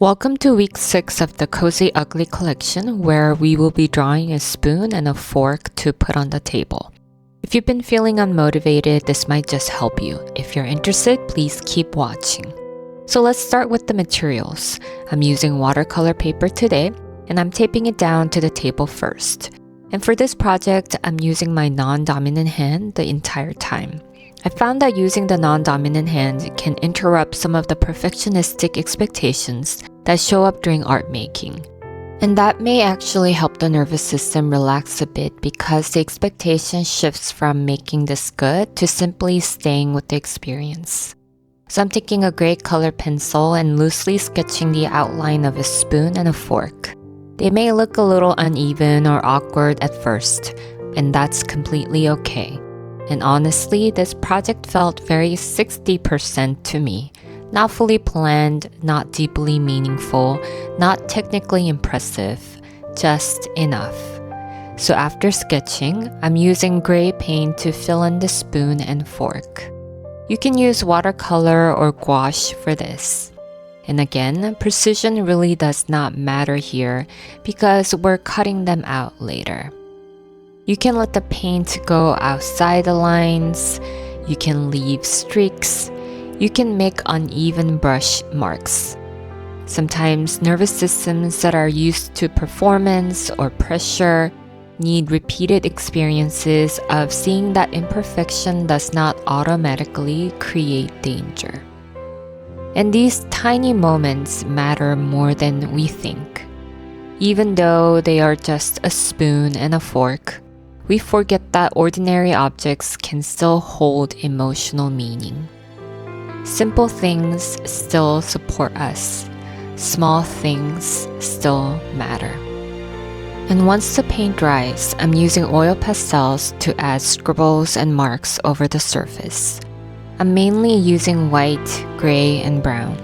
Welcome to week 6 of the Cozy Ugly collection, where we will be drawing a spoon and a fork to put on the table. If you've been feeling unmotivated, this might just help you. If you're interested, please keep watching. So let's start with the materials. I'm using watercolor paper today, and I'm taping it down to the table first. And for this project, I'm using my non-dominant hand the entire time. I found that using the non-dominant hand can interrupt some of the perfectionistic expectations that show up during art making. And that may actually help the nervous system relax a bit because the expectation shifts from making this good to simply staying with the experience. So I'm taking a gray color pencil and loosely sketching the outline of a spoon and a fork. They may look a little uneven or awkward at first, and that's completely okay. And honestly, this project felt very 60% to me. Not fully planned, not deeply meaningful, not technically impressive, just enough. So after sketching, I'm using gray paint to fill in the spoon and fork. You can use watercolor or gouache for this. And again, precision really does not matter here because we're cutting them out later. You can let the paint go outside the lines, you can leave streaks, you can make uneven brush marks. Sometimes nervous systems that are used to performance or pressure need repeated experiences of seeing that imperfection does not automatically create danger. And these tiny moments matter more than we think. Even though they are just a spoon and a fork, we forget that ordinary objects can still hold emotional meaning. Simple things still support us. Small things still matter. And once the paint dries, I'm using oil pastels to add scribbles and marks over the surface. I'm mainly using white, gray, and brown.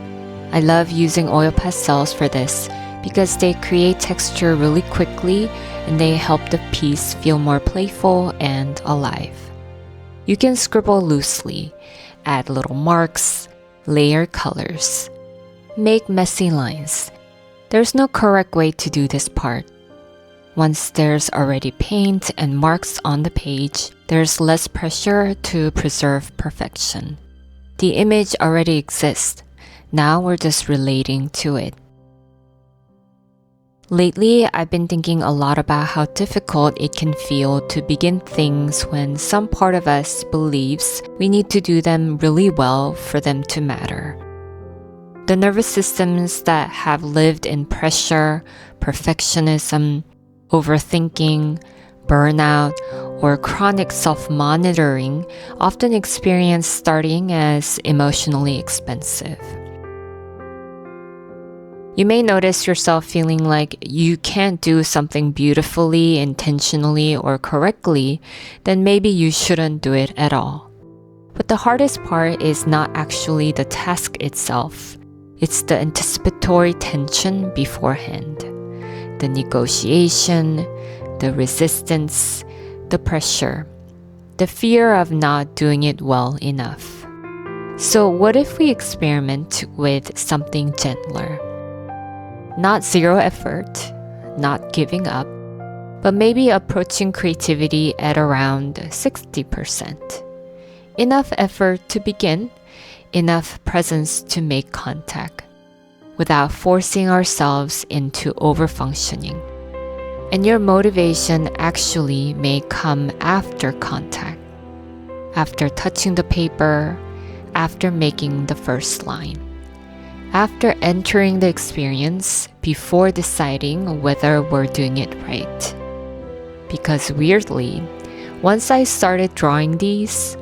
I love using oil pastels for this because they create texture really quickly and they help the piece feel more playful and alive. You can scribble loosely, add little marks, layer colors, make messy lines. There's no correct way to do this part. Once there's already paint and marks on the page, there's less pressure to preserve perfection. The image already exists. Now we're just relating to it. Lately, I've been thinking a lot about how difficult it can feel to begin things when some part of us believes we need to do them really well for them to matter. The nervous systems that have lived in pressure, perfectionism, overthinking, burnout, or chronic self-monitoring often experience starting as emotionally expensive. You may notice yourself feeling like you can't do something beautifully, intentionally, or correctly, then maybe you shouldn't do it at all. But the hardest part is not actually the task itself. It's the anticipatory tension beforehand. The negotiation, the resistance, the pressure, the fear of not doing it well enough. So what if we experiment with something gentler? Not zero effort, not giving up, but maybe approaching creativity at around 60%. Enough effort to begin, enough presence to make contact, without forcing ourselves into overfunctioning. And your motivation actually may come after contact, after touching the paper, after making the first line. After entering the experience before deciding whether we're doing it right. Because weirdly, once I started drawing these,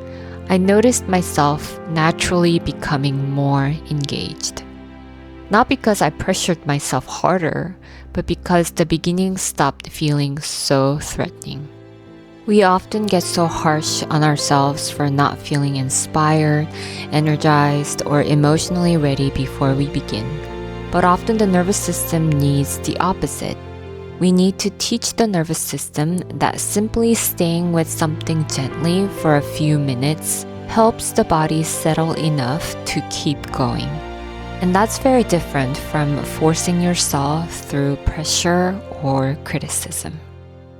I noticed myself naturally becoming more engaged. Not because I pressured myself harder, but because the beginning stopped feeling so threatening. We often get so harsh on ourselves for not feeling inspired, energized, or emotionally ready before we begin. But often the nervous system needs the opposite. We need to teach the nervous system that simply staying with something gently for a few minutes helps the body settle enough to keep going. And that's very different from forcing yourself through pressure or criticism.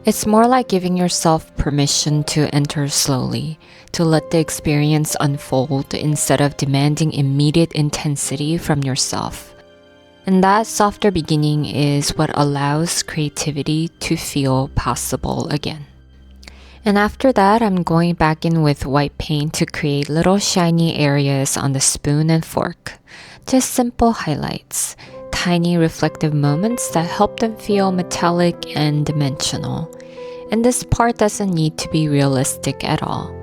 It's more like giving yourself permission to enter slowly, to let the experience unfold instead of demanding immediate intensity from yourself. And that softer beginning is what allows creativity to feel possible again. And after that, I'm going back in with white paint to create little shiny areas on the spoon and fork. Just simple highlights, tiny reflective moments that help them feel metallic and dimensional. And this part doesn't need to be realistic at all.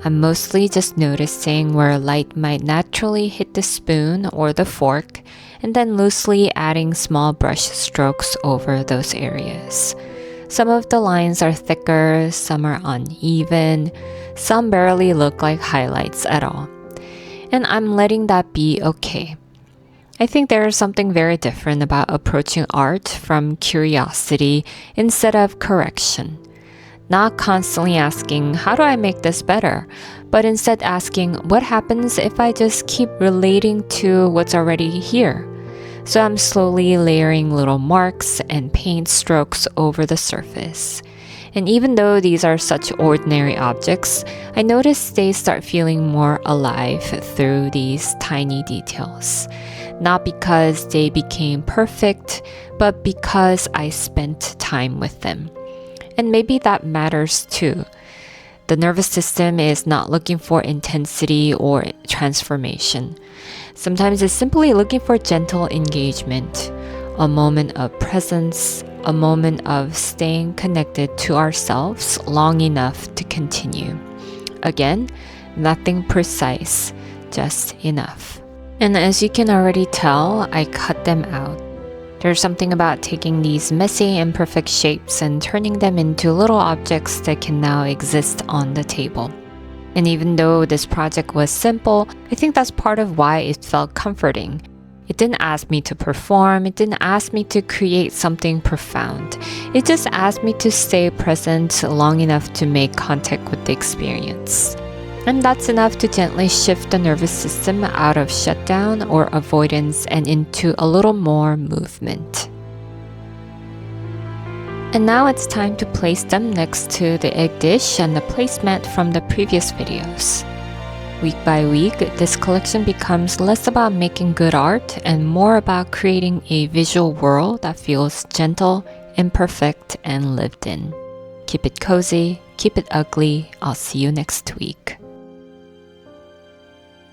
I'm mostly just noticing where light might naturally hit the spoon or the fork, and then loosely adding small brush strokes over those areas. Some of the lines are thicker, some are uneven, some barely look like highlights at all. And I'm letting that be okay. I think there is something very different about approaching art from curiosity instead of correction. Not constantly asking, how do I make this better? But instead asking, what happens if I just keep relating to what's already here? So I'm slowly layering little marks and paint strokes over the surface. And even though these are such ordinary objects, I notice they start feeling more alive through these tiny details. Not because they became perfect, but because I spent time with them. And maybe that matters too. The nervous system is not looking for intensity or transformation. Sometimes it's simply looking for gentle engagement, a moment of presence, a moment of staying connected to ourselves long enough to continue. Again, nothing precise, just enough. And as you can already tell, I cut them out. There's something about taking these messy, imperfect shapes and turning them into little objects that can now exist on the table. And even though this project was simple, I think that's part of why it felt comforting. It didn't ask me to perform, it didn't ask me to create something profound. It just asked me to stay present long enough to make contact with the experience. And that's enough to gently shift the nervous system out of shutdown or avoidance and into a little more movement. And now it's time to place them next to the egg dish and the placemat from the previous videos. Week by week, this collection becomes less about making good art and more about creating a visual world that feels gentle, imperfect, and lived in. Keep it cozy, keep it ugly. I'll see you next week.